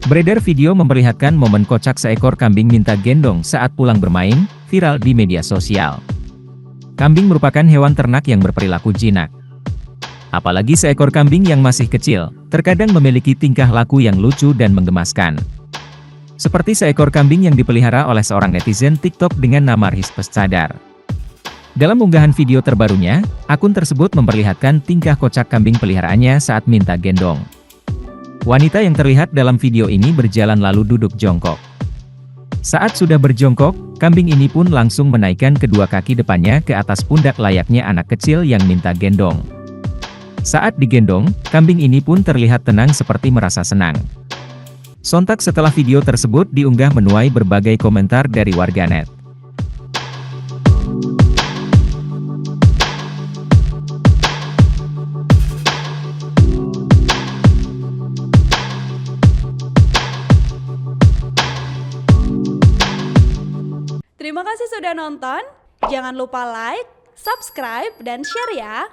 Beredar video memperlihatkan momen kocak seekor kambing minta gendong saat pulang bermain, viral di media sosial. Kambing merupakan hewan ternak yang berperilaku jinak. Apalagi seekor kambing yang masih kecil, terkadang memiliki tingkah laku yang lucu dan menggemaskan. Seperti seekor kambing yang dipelihara oleh seorang netizen TikTok dengan nama Rizpes Cadar. Dalam unggahan video terbarunya, akun tersebut memperlihatkan tingkah kocak kambing peliharaannya saat minta gendong. Wanita yang terlihat dalam video ini berjalan lalu duduk jongkok. Saat sudah berjongkok, kambing ini pun langsung menaikkan kedua kaki depannya ke atas pundak layaknya anak kecil yang minta gendong. Saat digendong, kambing ini pun terlihat tenang seperti merasa senang. Sontak setelah video tersebut diunggah menuai berbagai komentar dari warganet. Terima kasih sudah nonton, jangan lupa like, subscribe, dan share ya!